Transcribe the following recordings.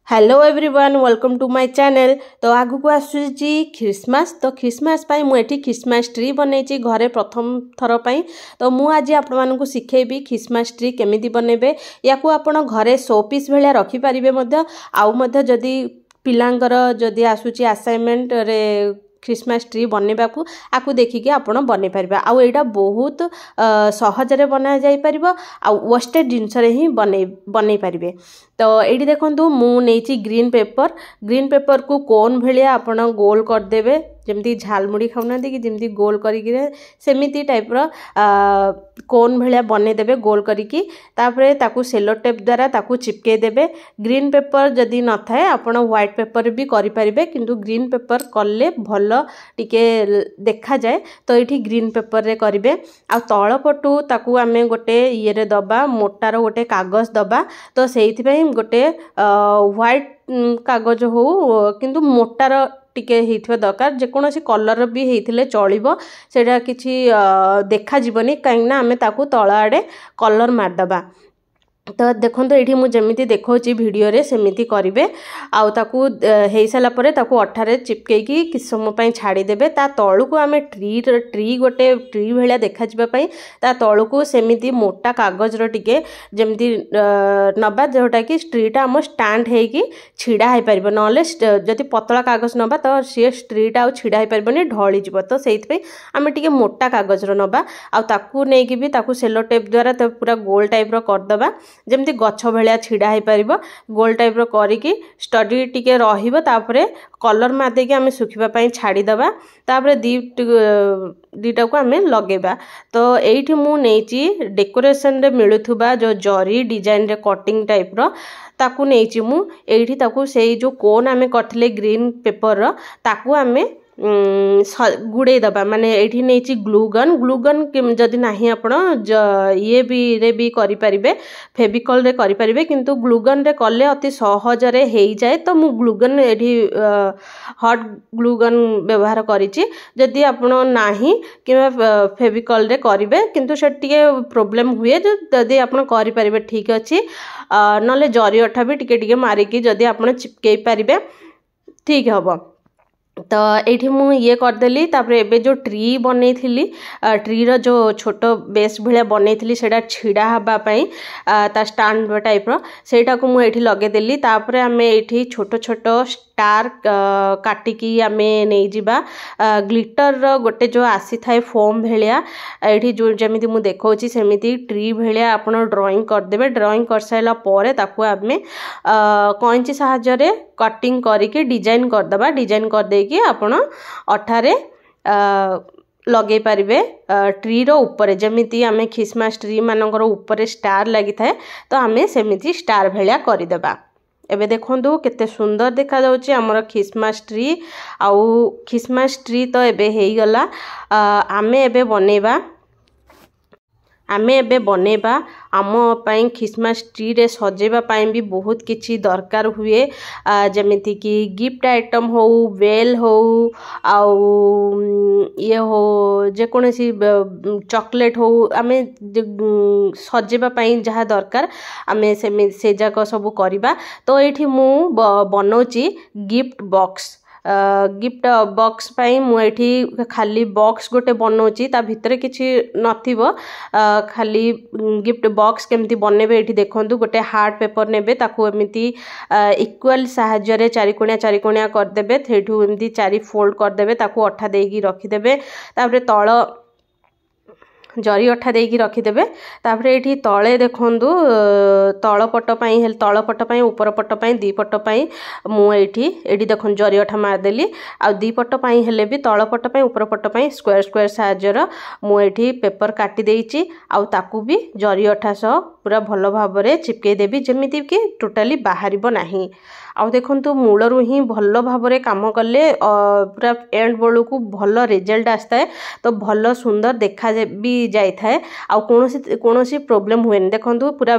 Hello everyone welcome to my channel. तो आगु को आसुची क्रिसमस। तो क्रिसमस पाई मुझे क्रिसमस ट्री बनई घरे प्रथम थर पाई। तो मु आज आपण को शिखेबी क्रिसमस ट्री केमिति बनेबे। या को आपण घरे शो पीस भलिया रखि परिबे मध्य आउ मध्य जदी पिलांकर जदी आसुची असाइनमेंट रे क्रिसमस ट्री बनवा को आकु देखिके आपण बनै परिबा। आउ एटा बहुत सहज रे बना जाई परिबो। आउ वेस्टेड जिंस रे ही बनै परिबे। तो एठी देखंतु मु नेची ग्रीन पेपर को कोन भलिया आपण गोल कर देबे। जेमती झालमुड़ी खाउना कि जेमती गोल करिके सेमिति टाइप रो कोन भलिया बनै देबे गोल करिकी। तापरे ताकू सेलो टेप द्वारा ताकू चिपके देबे। ग्रीन पेपर जदी न थाए आपण व्हाइट पेपर भी करि परिबे, किंतु ग्रीन पेपर करले भलो टिके देखा जाए। तो एठी ग्रीन पेपर रे करिवे। आ तळ पटु ताकू आमे गोटे ये रे दबा मोटार गोटे कागज दबा। तो सेइथि पई गोटे व्हाइट कागज हो किंतु मोटार टिके हेइथबा दरकार। जेकोनोसी कलर भी हेइथिले चलिबो, सेटा किछि देखा जिवनी काइना आमे ताकू तळ आडे कलर मार दबा। तो देखो ये मुझे जमीती देखा वीडियो रे सेमिति करिवे। आउ ताकू हेई साला परे ताकू अठारे चिपकेकी किछ समय छाड़ी देबे। ता तळुको आमे ट्री गोटे ट्री भलिया देखा जिबा पई ता तळुको सेमिति मोटा कागज रो टिके जेमिति नबा जोटा कि ट्रीटा आम स्टैंड हेकी छिड़ा हे परबो। नले जदि पतला कागज नबा तो सी ट्रीटा आ छिड़ा हे परबोनी ढळी जिवो। तो सेइथ पे आमे टिके मोटा कागज रो नबा। आ ताकू नेकी भी ताकू सेलो टेप द्वारा तो पूरा गोल टाइप रो कर दबा। जेमती गछ भलिया छिड़ा हे परिबो गोल टाइप रो करिकी स्टडी टिके रहिबो। तापरे कलर मार देके आमे सुखिबा पई छाड़ी दबा। तापरे दीटा को आमे लगेबा। तो एठी मु नेची डेकोरेशन रे मिलुथुबा जो जरी डिजाइन रे कटिंग टाइप रो ताकू नेची मु एठी ताकू सेई जो कोन आमे करथिले ग्रीन पेपर रो ताकू आमे गुड़े दबा। माने एठी नेची ग्लूगन जदि नाही आपण ये भी करि परिबे, फेविकॉल रे करि परिबे, किंतु ग्लूगन रे कले अति सहज रे हेई जाए। तो मु ग्लूगन एठी हॉट ग्लूगन व्यवहार करिछि। जदि आपण नाही किबा फेविकॉल रे करिवे किंतु सेटिके प्रॉब्लम हुए जदि आपण करि परिबे ठीक अछि। नले जरी अठा भी टिके मारिकी जदि आपण चिपकेई परिबे ठीक हबो। तो ये मु ये करदेली। तापरे एबे जो ट्री बनई थिली ट्री रो जो छोट बेस भलिया बनई थिली सेटा छिड़ा हबा पई ता स्टैंड टाइप रो सेटा को मु एठी लगे देली। तापरे आमे एठी छोट छोट स्टार काटिकी आमे नै जिबा। ग्लिटर रो गोटे जो आसी थाए फोम भलिया एठी जो जेमिति मु देखौची सेमिति ट्री भलिया आपण ड्राइंग कर देबे। ड्राइंग कर साइला परे ताकू आमे कैंची सहायता रे कटिंग करिके डिजाइन कर दबा। डिजाइन कर दे कि आपण अठारे लगे पारिबे ट्री रो ऊपर। जेमिति आमे क्रिसमस ट्री मानकर ऊपर स्टार लागि थाए तो आमे सेमिति स्टार भलिया करि देबा। एबे देखंतु केते सुंदर देखा जाउची हमर क्रिसमस ट्री। आउ क्रिसमस ट्री तो एबे हेई गला। आमे एबे बनेबा आम पाई क्रिसमस ट्री रे सजेबा पाई भी बहुत किछि दरकार हुए। जेमिति कि गिफ्ट आइटम हो बेल हो आउ ये हो जे कोनोसी चॉकलेट हो आमे सजेबा पाई जहा दरकार आमे से जाक सब करिबा। तो एठी मु बनौची गिफ्ट बॉक्स पाई मु एठी खाली बॉक्स गोटे बनौची। ता भितरे किछि नथिबो खाली गिफ्ट बॉक्स केमती बनेबे एठी देखंतु। गोटे हार्ड पेपर नेबे ताकू एमिति इक्वल सहायता रे चारि कोणिया कर देबे। थेठू एमिति चारि फोल्ड कर देबे ताकू अठा देगी रखि देबे। तापरे तळ जरी अठा देगी रखि देबे। तापरे एठी तळे देखंतु तळ पट पई ऊपर पट पई दी पट पई मु एठी देखन जरी अठा मार देली। आ दी पट पई हेले भी तळ पट पई ऊपर पट पई स्क्वायर साहाय्यर मु एठी पेपर काटी देइची। आ ताकू भी जरी अठा सह पूरा भलो भाबरे चिपके देबी जेमिति कि टोटली बाहरिबो नाही। आ देखंतु मूलरू ही भलो भाबरे काम कले पूरा एंड बेलू को भलो रिजल्ट आस्ता है। तो भलो सुंदर देखा भी जाई थाए। आ कोनोसी प्रॉब्लम हुए। देखंतु पूरा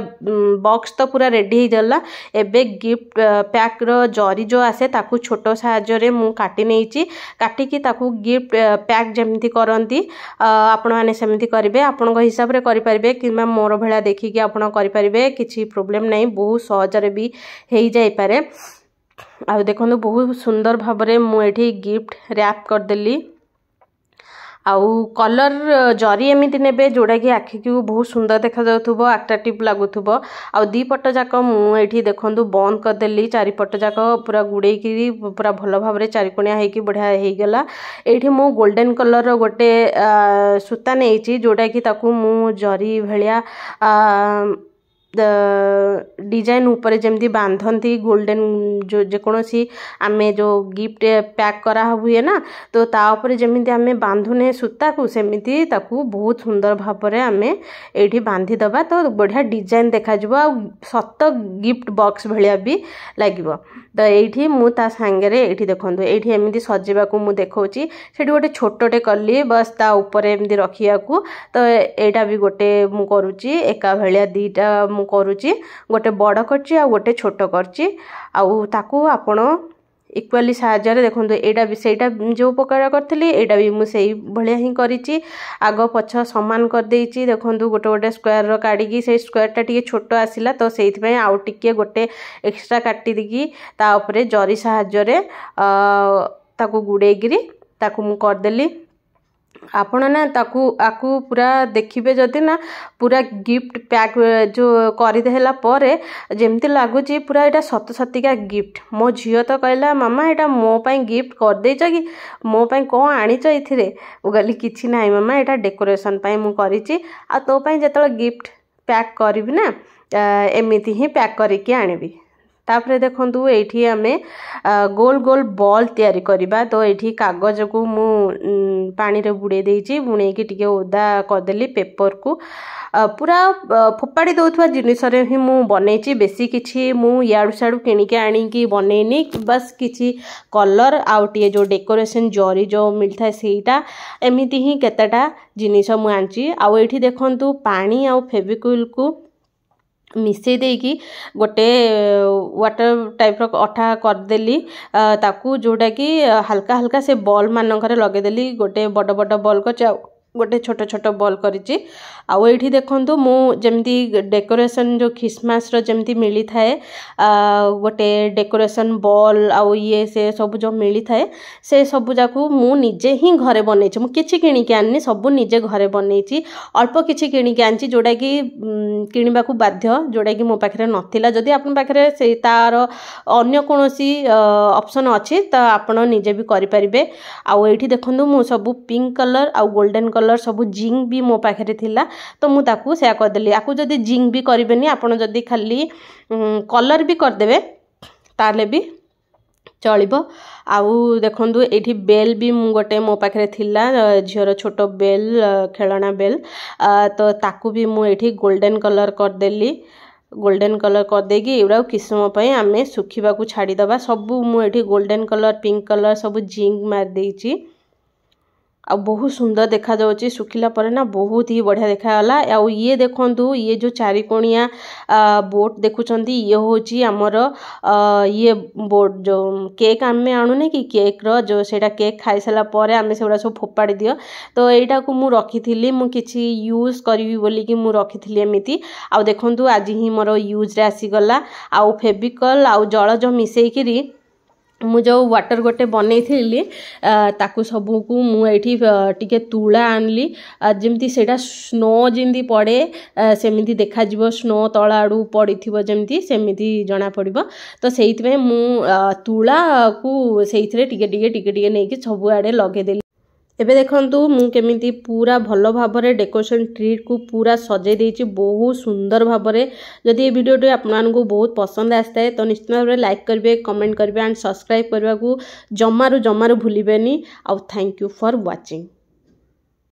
बॉक्स तो पूरा रेडी हो गला। एबे गिफ्ट पैक रो जरी जो आसे ताकू छोटो सहायता रे मु काटी नेइची। काटिकी ताकू गिफ्ट पैक जेमिति करंती आपण माने सेमिति करिवे। आपण को हिसाब रे करि परिबे किबा मोर भला देखिकी आपण करि परिबे। किछि प्रॉब्लम नै, बहुत सहज रे भी हेई जाई पारे। आ देखो बहुत सुंदर भाव मुझे गिफ्ट रैप करदेली आउ कलर जरी एमती ने जोड़ा कि आखि को बहुत सुंदर देखा जाउथुबो अट्रैक्टिव लगुथुबो आ दी पट जाक मुझे देखु बंद करदेली चारिपट जाक पूरा गुड़े पूरा भल भाव चारिकोणिया होगी बढ़िया हो गला। ये मु गोल्डन कलर गोटे सूता नहीं जोटा कि ताकू मु जरी भलिया डिजाइन ऊपर जमती बांधती गोल्डन जो जेकोसी आमे जो गिफ्ट पैक करा हुए ना तो तापर जमी आमे बांधुने सूता को सेमिति ताकू बहुत सुंदर भाव में आमे एठी बांधी दबा तो बढ़िया डिजाइन देखा आ सत गिफ्ट बॉक्स भलिया भी लागिबो। तो ये मुझे सांगे ये देखो ये एमती सजेबा को मुझे देखी से गोटे छोटे कली बस ता ऊपर एमती रखिया को तो यहाँ भी गोटे मु करुच्ची एका भाया दीटा मु करुच्ची गोटे बड़ करची आ गोटे छोट करची आउ ताकू आपण इक्वाली साहाଯ୍ୟ देखो एटा भी सेटा जो प्रकार करी एटा भी मुझे भाया ही करी आग पछ सामान कर देछि देखो गोटे गोटे स्क्वायर काढ़ी से स्क्वायर टा टिके छोट आसिला तो से आउ टिके गोटे एक्स्ट्रा काटी देकी ता उपरे जरी साहाଯ୍ୟ ताकू गुड़ेगिरी ताकू मु करदेली। आपण ना ताकू आकू पूरा देखिबे जदि ना पूरा गिफ्ट पैक जो करदेला परे जेमती लगुच पूरा एटा सत सतिका गिफ्ट मो झियो तो कहला मामा एटा मो पाई गिफ्ट कर देछ कि मो पाई कौन आनीच इथिरे गली किछि नाही मामा एटा डेकोरेशन पाई मु करिछि आ तो पाई जेतल गिफ्ट पैक करबी ना एमिति ही पैक करिके आनिबी। तापरे देखंतु एठी आमे गोल गोल बॉल तैयारी करिबा तो एठी कागज को मु पानी रे बुड़े देछि बुणे की टिके ओदा करदेली पेपर को पूरा फोपाड़ी दउथवा जिनिस रे ही मु बनेछि बेसी किछि मु याडू साडू किनिके आनी की बनेनी बस किछि कलर आउटिए जो डेकोरेशन जरी जो मिलता सेटा एमिति ही केतेटा जिनिस मु आंची आ एठी देखंतु पानी आ फेविक्विल को मिसई देकी गोटे वाटर टाइप अठा करदेली ताकू जोटा कि हल्का हल्का से बॉल मानकर लगेदेली गोटे बड़ बड़ बॉल कर गोटे छोट छोट बॉल करिछि आउ एठी देखंतु मु जेमती डेकोरेशन जो क्रिसमस रो जेमती मिली थाए गोटे डेकोरेशन बॉल आउ ये से सब जो मिली थाए से सब जाकू मु निजे ही घरे बनेछि मु किछि किनि के आनी सब निजे घरे बनेछि अल्प किछि किनि के आनछि जोटा कि किनिबा को बाध्य जोटा कि मो पाखरे नथिला जदि आपन पाखरे से तार अन्य कोनोसी ऑप्शन अछि त आपण निजे भी करि परिबे। आउ एठी देखंतु मु सब पिंक कलर आउ गोल्डन कलर सब जिंग भी मो पाखे थिला तो मु ताकू सेया करदेली आकू जदि जिंग भी करेनि आपण जदि खाली कलर भी करदेबे ताले भी चलिबो। आउ देखंतु एठी बेल भी मु गोटे मो पाखे थिला झियर छोट बेल खेलना बेल तो ताकू भी मु एठी गोल्डन कलर करदेली गोल्डन कलर कर देगी एवरा किछ समय पई आमे सुखिबा को छाडी दबा सब मु एठी गोल्डन कलर पिंक कलर सब जिंग मार देछि आ बहुत सुंदर देखा जाउची सुखिला पर ना बहुत ही बढ़िया देखाला। आ ये देखंतु ये जो चारिकोणिया बोट देखुचंती ये होची हमर ये बोट जो केक आमे आणुने कि केक रो जो सेटा केक खाई साला परे आमे सेडा सब फोपाड़ी दियो तो एटा को मु रखिथिली मु किछि यूज करबी बोली कि मु रखिथिली एमिति आ देखंतु आज ही मोर यूज रे आसी गला आ फेविकल आ जल जो मिसई किरी मु जो वाटर गोटे बनै थिली ताकू सबू को मु एठी टिके तुला आनली जेमती सेटा स्नो जिंदी पड़े सेमिति देखा जिवो स्नो तळा आडू पड़िथिबो जेमती सेमिति जणा पड़िबो तो सेइतमे मु तुला को सेइथरे टिके टिके टिके टिके नै कि सबु आडे लगे देली। एबे देखंतु मु केमिति पूरा भलो भाबरे डेकोरेशन ट्री को पूरा सजे देछि बहुत सुंदर भाबरे। जदि ए वीडियो आपनको बहुत पसंद आस्ताए तो निश्चित भाव लाइक करिवे कमेंट करिवे एंड सब्सक्राइब करबा को जमारू भूलिबेनी। आ थैंक यू फॉर वाचिंग।